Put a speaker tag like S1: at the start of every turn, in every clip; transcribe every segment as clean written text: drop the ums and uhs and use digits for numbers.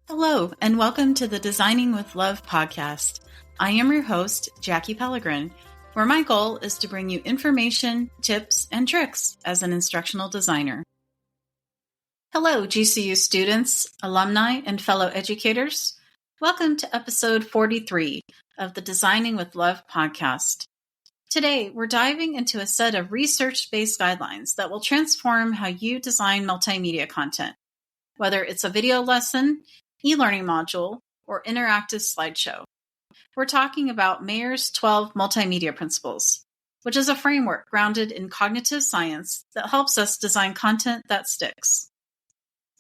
S1: Hello, and welcome to the Designing with Love podcast. I am your host, Jackie Pellegrin, where my goal is to bring you information, tips, and tricks as an instructional designer. Hello, GCU students, alumni, and fellow educators. Welcome to episode 43 of the Designing with Love podcast. Today, we're diving into a set of research-based guidelines that will transform how you design multimedia content, whether it's a video lesson, e-learning module, or interactive slideshow. We're talking about Mayer's 12 Multimedia Principles, which is a framework grounded in cognitive science that helps us design content that sticks.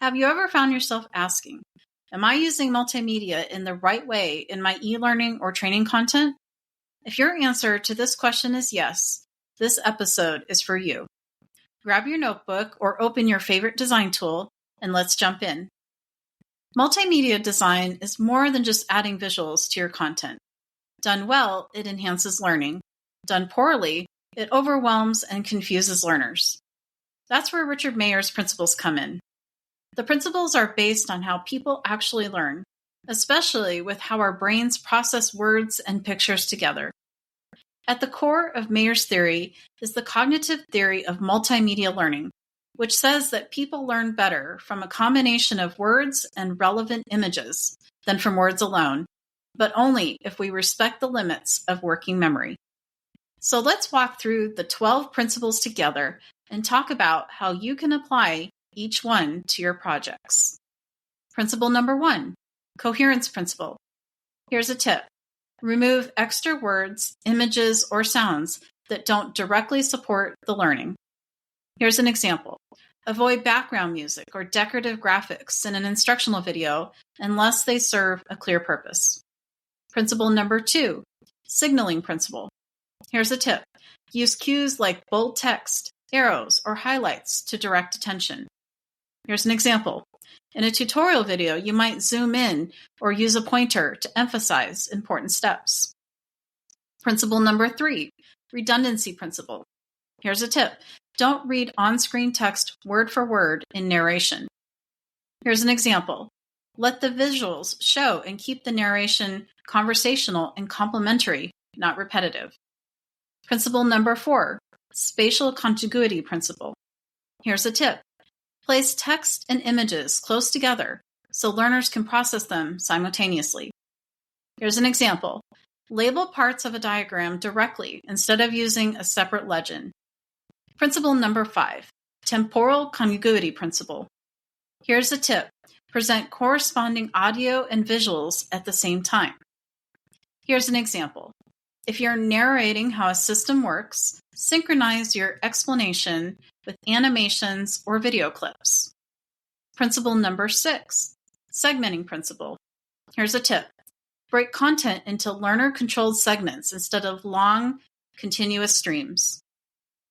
S1: Have you ever found yourself asking, am I using multimedia in the right way in my e-learning or training content? If your answer to this question is yes, this episode is for you. Grab your notebook or open your favorite design tool, and let's jump in. Multimedia design is more than just adding visuals to your content. Done well, it enhances learning. Done poorly, it overwhelms and confuses learners. That's where Richard Mayer's principles come in. The principles are based on how people actually learn, especially with how our brains process words and pictures together. At the core of Mayer's theory is the cognitive theory of multimedia learning, which says that people learn better from a combination of words and relevant images than from words alone, but only if we respect the limits of working memory. So let's walk through the 12 principles together and talk about how you can apply each one to your projects. Principle number 1, coherence principle. Here's a tip. Remove extra words, images, or sounds that don't directly support the learning. Here's an example. Avoid background music or decorative graphics in an instructional video unless they serve a clear purpose. Principle number 2, signaling principle. Here's a tip. Use cues like bold text, arrows, or highlights to direct attention. Here's an example. In a tutorial video, you might zoom in or use a pointer to emphasize important steps. Principle number 3, redundancy principle. Here's a tip. Don't read on-screen text word for word in narration. Here's an example. Let the visuals show and keep the narration conversational and complementary, not repetitive. Principle number 4, spatial contiguity principle. Here's a tip. Place text and images close together so learners can process them simultaneously. Here's an example. Label parts of a diagram directly instead of using a separate legend. Principle number 5, temporal contiguity principle. Here's a tip. Present corresponding audio and visuals at the same time. Here's an example. If you're narrating how a system works, synchronize your explanation with animations or video clips. Principle number 6, segmenting principle. Here's a tip. Break content into learner-controlled segments instead of long, continuous streams.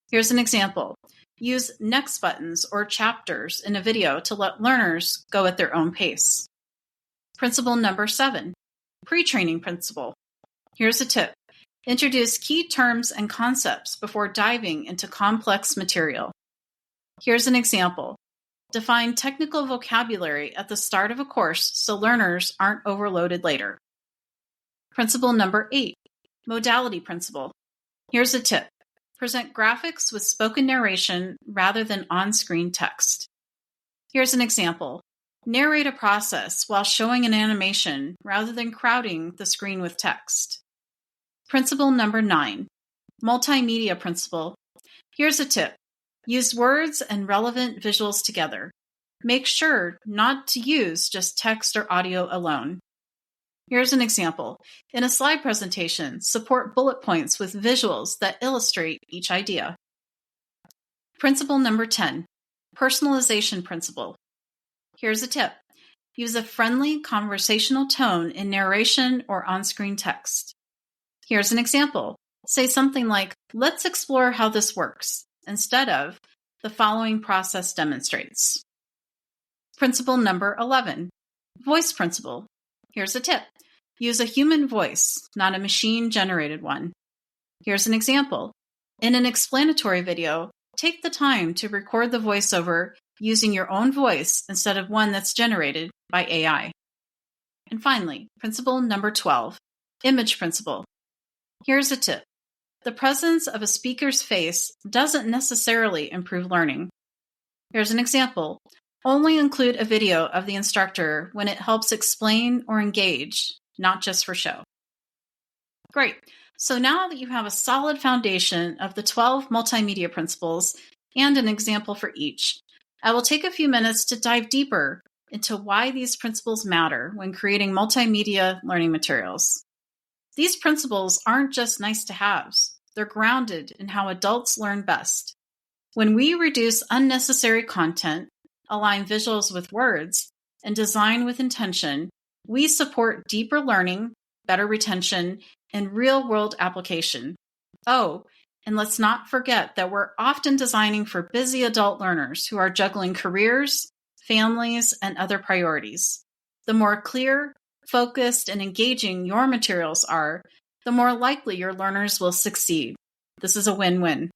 S1: Here's an example. Use next buttons or chapters in a video to let learners go at their own pace. Principle number 7, pre-training principle. Here's a tip. Introduce key terms and concepts before diving into complex material. Here's an example. Define technical vocabulary at the start of a course so learners aren't overloaded later. Principle number 8, modality principle. Here's a tip. Present graphics with spoken narration rather than on-screen text. Here's an example. Narrate a process while showing an animation rather than crowding the screen with text. Principle number 9, multimedia principle. Here's a tip. Use words and relevant visuals together. Make sure not to use just text or audio alone. Here's an example. In a slide presentation, support bullet points with visuals that illustrate each idea. Principle number 10, personalization principle. Here's a tip. Use a friendly conversational tone in narration or on-screen text. Here's an example. Say something like, let's explore how this works, instead of, the following process demonstrates. Principle number 11, voice principle. Here's a tip. Use a human voice, not a machine-generated one. Here's an example. In an explanatory video, take the time to record the voiceover using your own voice instead of one that's generated by AI. And finally, principle number 12, image principle. Here's a tip. The presence of a speaker's face doesn't necessarily improve learning. Here's an example. Only include a video of the instructor when it helps explain or engage, not just for show. Great. So now that you have a solid foundation of the 12 multimedia principles and an example for each, I will take a few minutes to dive deeper into why these principles matter when creating multimedia learning materials. These principles aren't just nice to haves. They're grounded in how adults learn best. When we reduce unnecessary content, align visuals with words, and design with intention, we support deeper learning, better retention, and real-world application. Oh, and let's not forget that we're often designing for busy adult learners who are juggling careers, families, and other priorities. The more clear, focused, and engaging your materials are, the more likely your learners will succeed. This is a win-win.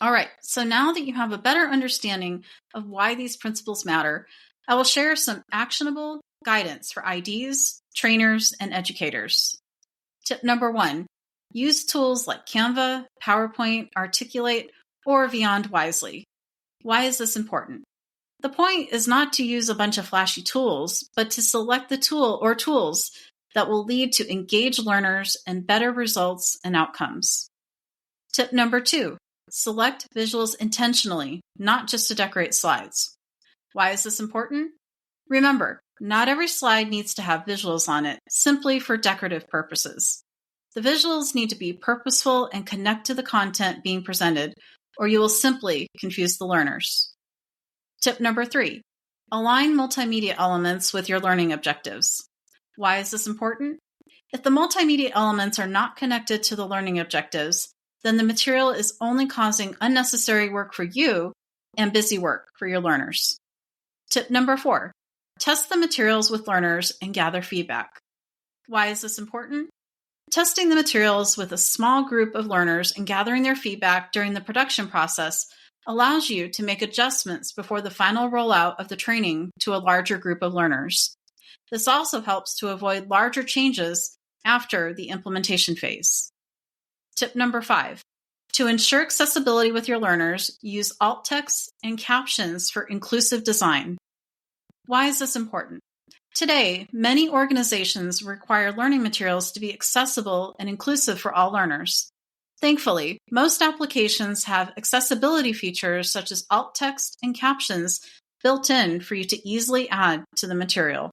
S1: All right, so now that you have a better understanding of why these principles matter, I will share some actionable guidance for IDs, trainers, and educators. Tip number 1, use tools like Canva, PowerPoint, Articulate, or Beyond wisely. Why is this important? The point is not to use a bunch of flashy tools, but to select the tool or tools that will lead to engaged learners and better results and outcomes. Tip number 2, select visuals intentionally, not just to decorate slides. Why is this important? Remember, not every slide needs to have visuals on it, simply for decorative purposes. The visuals need to be purposeful and connect to the content being presented, or you will simply confuse the learners. Tip number 3, align multimedia elements with your learning objectives. Why is this important? If the multimedia elements are not connected to the learning objectives, then the material is only causing unnecessary work for you and busy work for your learners. Tip number 4, test the materials with learners and gather feedback. Why is this important? Testing the materials with a small group of learners and gathering their feedback during the production process allows you to make adjustments before the final rollout of the training to a larger group of learners. This also helps to avoid larger changes after the implementation phase. Tip number 5, to ensure accessibility with your learners, use alt text and captions for inclusive design. Why is this important? Today, many organizations require learning materials to be accessible and inclusive for all learners. Thankfully, most applications have accessibility features such as alt text and captions built in for you to easily add to the material.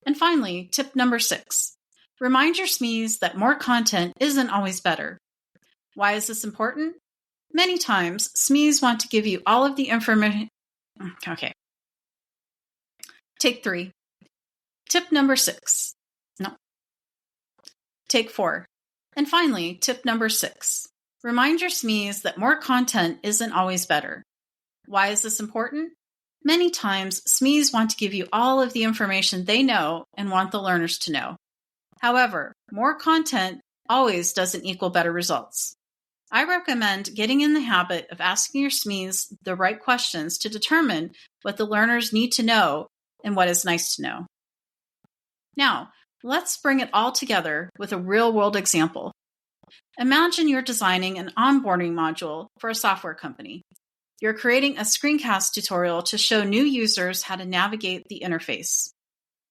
S1: And finally, tip number 6, remind your SMEs that more content isn't always better. Why is this important? Many times, SMEs want to give you all of the information. Okay. Take 3. Tip number 6. No. Take 4. And finally, tip number 6. Remind your SMEs that more content isn't always better. Why is this important? Many times, SMEs want to give you all of the information they know and want the learners to know. However, more content always doesn't equal better results. I recommend getting in the habit of asking your SMEs the right questions to determine what the learners need to know and what is nice to know. Now, let's bring it all together with a real-world example. Imagine you're designing an onboarding module for a software company. You're creating a screencast tutorial to show new users how to navigate the interface.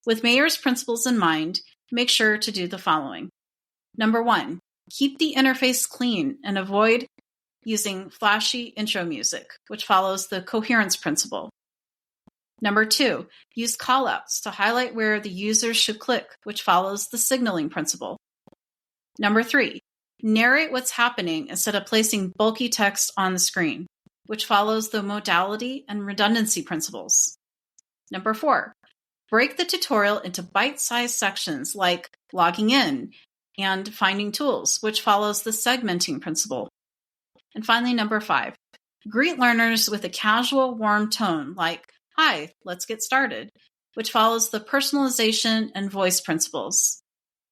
S1: With Mayer's principles in mind, make sure to do the following. Number 1, keep the interface clean and avoid using flashy intro music, which follows the coherence principle. Number 2, use callouts to highlight where the user should click, which follows the signaling principle. Number 3, narrate what's happening instead of placing bulky text on the screen, which follows the modality and redundancy principles. Number 4, break the tutorial into bite-sized sections like logging in and finding tools, which follows the segmenting principle. And finally, number 5, greet learners with a casual, warm tone like, "Hi, let's get started," which follows the personalization and voice principles.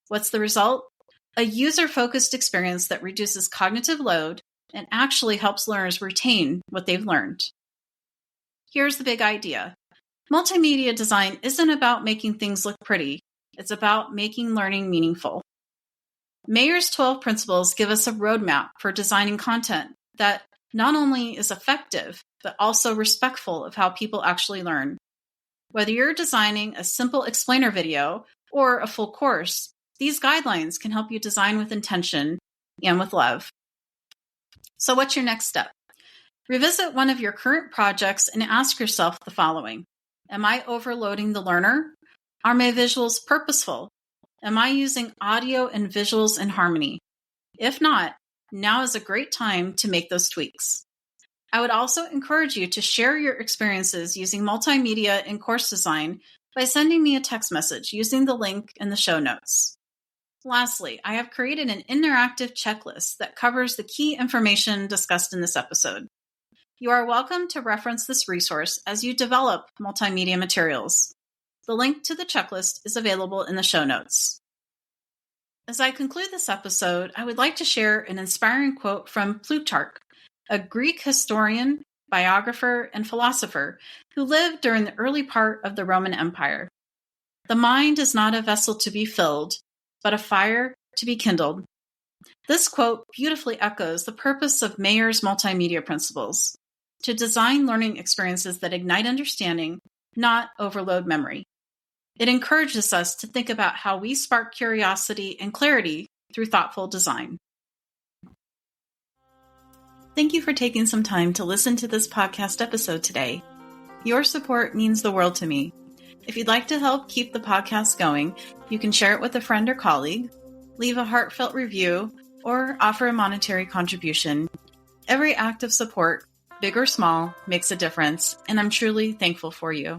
S1: What's the result? A user-focused experience that reduces cognitive load and actually helps learners retain what they've learned. Here's the big idea. Multimedia design isn't about making things look pretty. It's about making learning meaningful. Mayer's 12 principles give us a roadmap for designing content that not only is effective, but also respectful of how people actually learn. Whether you're designing a simple explainer video or a full course, these guidelines can help you design with intention and with love. So what's your next step? Revisit one of your current projects and ask yourself the following. Am I overloading the learner? Are my visuals purposeful? Am I using audio and visuals in harmony? If not, now is a great time to make those tweaks. I would also encourage you to share your experiences using multimedia in course design by sending me a text message using the link in the show notes. Lastly, I have created an interactive checklist that covers the key information discussed in this episode. You are welcome to reference this resource as you develop multimedia materials. The link to the checklist is available in the show notes. As I conclude this episode, I would like to share an inspiring quote from Plutarch, a Greek historian, biographer, and philosopher who lived during the early part of the Roman Empire. The mind is not a vessel to be filled, but a fire to be kindled. This quote beautifully echoes the purpose of Mayer's multimedia principles, to design learning experiences that ignite understanding, not overload memory. It encourages us to think about how we spark curiosity and clarity through thoughtful design. Thank you for taking some time to listen to this podcast episode today. Your support means the world to me. If you'd like to help keep the podcast going, you can share it with a friend or colleague, leave a heartfelt review, or offer a monetary contribution. Every act of support, big or small, makes a difference, and I'm truly thankful for you.